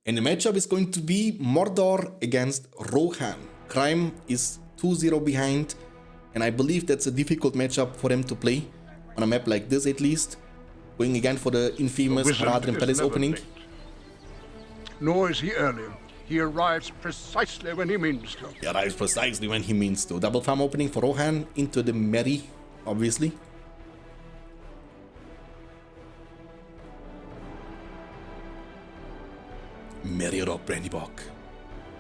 And the matchup is going to be Mordor against Rohan. Crime is 2-0 behind, and I believe that's a difficult matchup for them to play on a map like this at least. Going again for the infamous Haradrim Palace opening. Late. Nor is he early. He arrives precisely when he means to. He arrives precisely when he means to. Double farm opening for Rohan into the Mary, obviously. Mary of Brandybuck.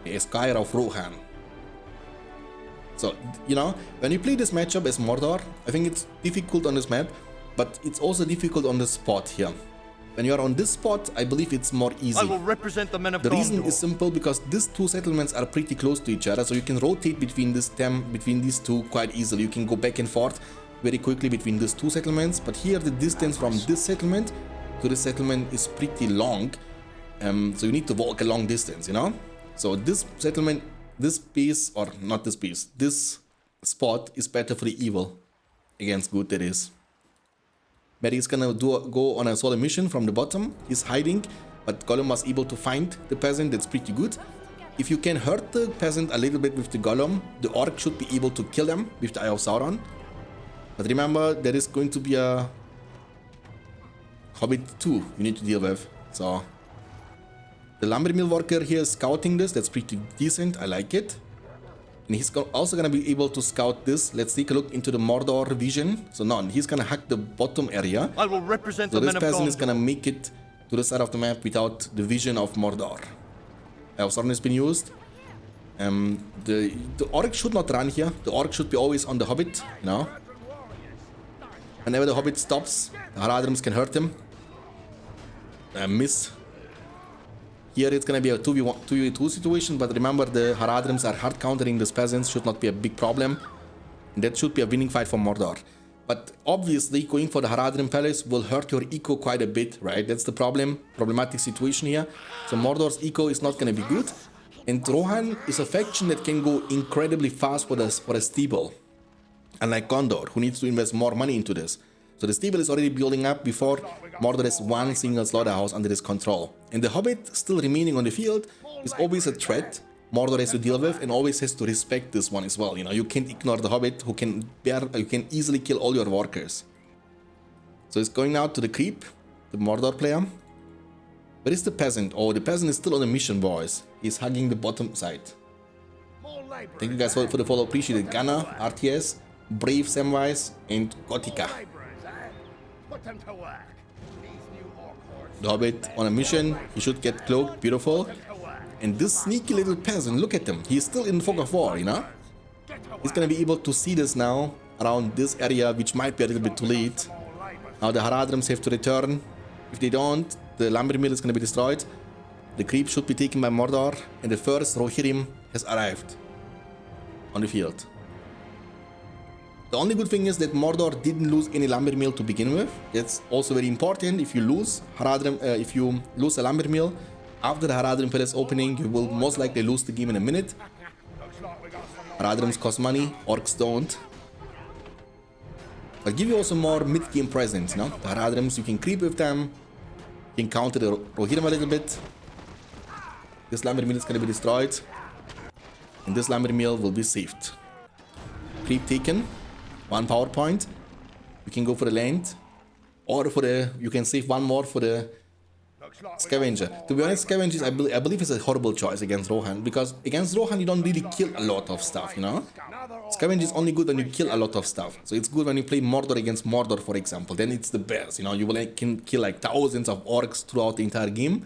The Esquire of Rohan. So, you know, when you play this matchup as Mordor, I think it's difficult on this map, but it's also difficult on the spot here. When you are on this spot, I believe it's more easy. I will represent the men of The reason Gondor. is simple because these two settlements are pretty close to each other, so you can rotate between these two quite easily. You can go back and forth very quickly between these two settlements, but here the distance from this settlement to this settlement is pretty long, so you need to walk a long distance, you know? So this settlement, this piece, or not this piece, this spot is better for the evil against good, that is. Mary is gonna go on a solo mission from the bottom. He's hiding, but Gollum was able to find the peasant. That's pretty good. If you can hurt the peasant a little bit with the Gollum, the orc should be able to kill them with the Eye of Sauron. But remember, there is going to be a Hobbit 2 you need to deal with. So the lumber mill worker here is scouting this. That's pretty decent. I like it. And he's also going to be able to scout this. Let's take a look into the Mordor vision. So no, he's going to hack the bottom area. I will represent So the this men of peasant Gondor. is going to make it to the side of the map without the vision of Mordor. Sauron has been used. The orc should not run here. The orc should be always on the Hobbit, you know. Whenever the Hobbit stops, the Haradrims can hurt him. Miss. Here it's gonna be a 2v2 situation, but remember the Haradrims are hard countering these peasants, should not be a big problem. And that should be a winning fight for Mordor. But obviously going for the Haradrim Palace will hurt your eco quite a bit, right? That's the problematic situation here. So Mordor's eco is not gonna be good. And Rohan is a faction that can go incredibly fast for a stable. Unlike Gondor, who needs to invest more money into this. So the stable is already building up before Mordor has one single slaughterhouse under his control. And the Hobbit still remaining on the field is always a threat Mordor has to deal with and always has to respect this one as well. You know, you can't ignore the Hobbit who can easily kill all your workers. So it's going out to the creep, the Mordor player. Where is the peasant? Oh, the peasant is still on a mission, boys. He's hugging the bottom side. Thank you guys for the follow. Appreciate it. Gunnar, RTS, Brave Samwise, and Gothica. The Hobbit on a mission. He should get cloaked. Beautiful. And this sneaky little peasant, look at him. He's still in the fog of war, you know? He's gonna be able to see this now around this area, which might be a little bit too late. Now the Haradrims have to return. If they don't, the lumber mill is gonna be destroyed. The creep should be taken by Mordor, and the first Rohirrim has arrived on the field. The only good thing is that Mordor didn't lose any lumber mill to begin with. That's also very important. If you lose a lumber mill after the Haradrim Palace opening, you will most likely lose the game in a minute. Haradrims cost money, orcs don't. But give you also more mid-game presence, no? The Haradrims, you can creep with them, you can counter the Rohirrim a little bit. This lumber mill is going to be destroyed, and this lumber mill will be saved. Creep taken, 1 power point. You can go for the land, or you can save 1 more for the Scavenger. To be honest, Scavengers, I believe is a horrible choice against Rohan, because against Rohan you don't really kill a lot of stuff, you know? Scavenger is only good when you kill a lot of stuff. So it's good when you play Mordor against Mordor, for example. Then it's the best, you know? You can kill like thousands of orcs throughout the entire game.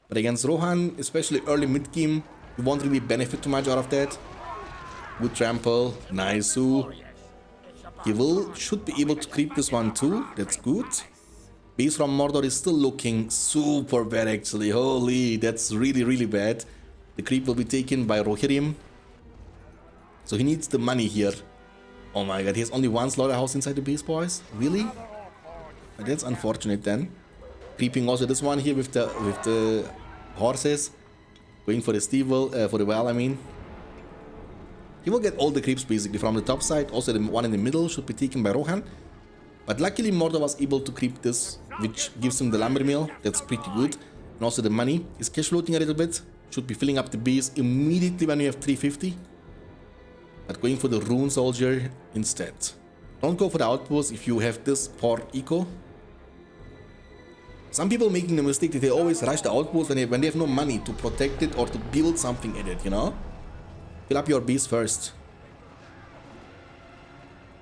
But against Rohan, especially early mid-game, you won't really benefit too much out of that. Good trample, nice. He should be able to creep this one too. That's good. Base from Mordor is still looking super bad actually. Holy, that's really, really bad. The creep will be taken by Rohirrim. So he needs the money here. Oh my god, he has only 1 slaughterhouse inside the base, boys? Really? That's unfortunate then. Creeping also this one here with the horses. Going for the stable, for the well, I mean. He will get all the creeps basically from the top side. Also the one in the middle should be taken by Rohan. But luckily Mordor was able to creep this, which gives him the lumber mill. That's pretty good. And also the money is cash floating a little bit. Should be filling up the base immediately when you have 350. But going for the Rune Soldier instead. Don't go for the outpost if you have this poor eco. Some people making the mistake that they always rush the outpost when they have no money to protect it or to build something in it, you know? Fill up your base first.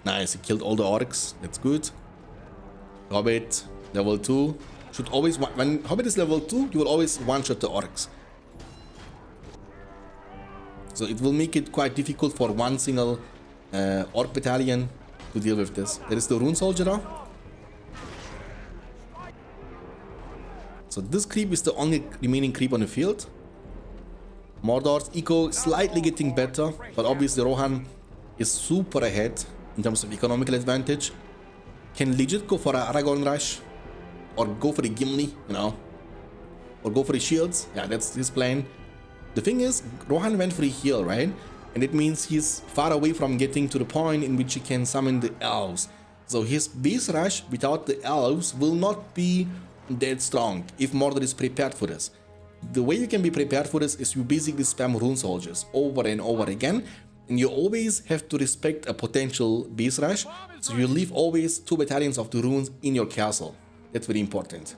Nice, he killed all the orcs. That's good. Hobbit, level 2. Should always, when Hobbit is level 2, you will always one-shot the orcs. So it will make it quite difficult for one single orc battalion to deal with this. There is the Rune Soldier now. So this creep is the only remaining creep on the field. Mordor's eco slightly getting better, but obviously Rohan is super ahead in terms of economical advantage. Can legit go for an Aragorn rush, or go for the Gimli, you know, or go for the shields. Yeah, that's his plan. The thing is, Rohan went for a heal, right? And it means he's far away from getting to the point in which he can summon the elves. So his base rush without the elves will not be that strong if Mordor is prepared for this. The way you can be prepared for this is you basically spam Rune Soldiers over and over again, and you always have to respect a potential base rush, so you leave always 2 battalions of the runes in your castle. That's very important.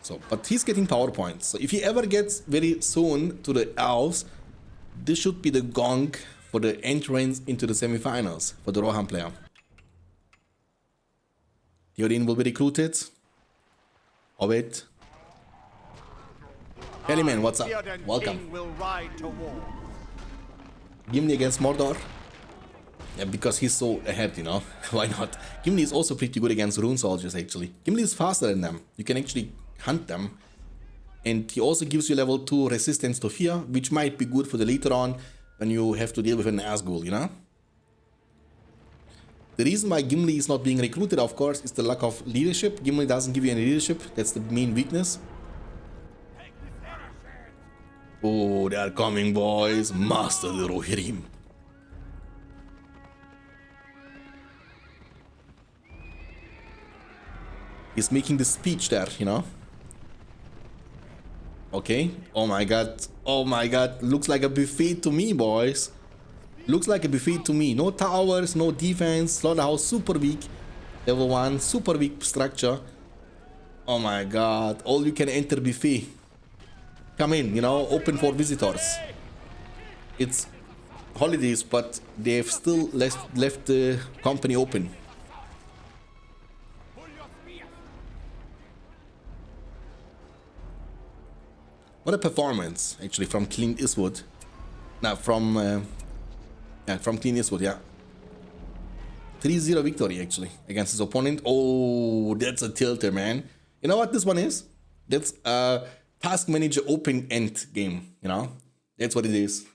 So, but he's getting power points, so if he ever gets very soon to the elves, this should be the gong for the entrance into the semifinals for the Rohan player. Theoden will be recruited. Hobbit. Hellyman, what's up? Welcome. Gimli against Mordor. Yeah, because he's so ahead, you know. Why not? Gimli is also pretty good against Rune Soldiers, actually. Gimli is faster than them. You can actually hunt them. And he also gives you level 2 resistance to fear, which might be good for the later on when you have to deal with an Nazgul, you know. The reason why Gimli is not being recruited, of course, is the lack of leadership. Gimli doesn't give you any leadership. That's the main weakness. Oh, they are coming, boys. Master the Rohirrim. He's making the speech there, you know. Okay. Oh my god. Oh my god. Looks like a buffet to me, boys. Looks like a buffet to me. No towers, no defense. Slaughterhouse super weak. Level 1, super weak structure. Oh my god. All you can enter buffet. Come in, you know, open for visitors. It's holidays, but they've still left the company open. What a performance, actually, from Clint Eastwood. Now, from Clint Eastwood, yeah. 3-0 victory, actually, against his opponent. Oh, that's a tilter, man. You know what this one is? That's a Task Manager open end game, you know? That's what it is.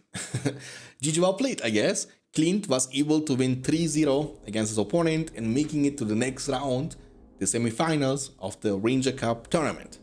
GG well played, I guess. Clint was able to win 3-0 against his opponent and making it to the next round, the semifinals of the Ranger Cup tournament.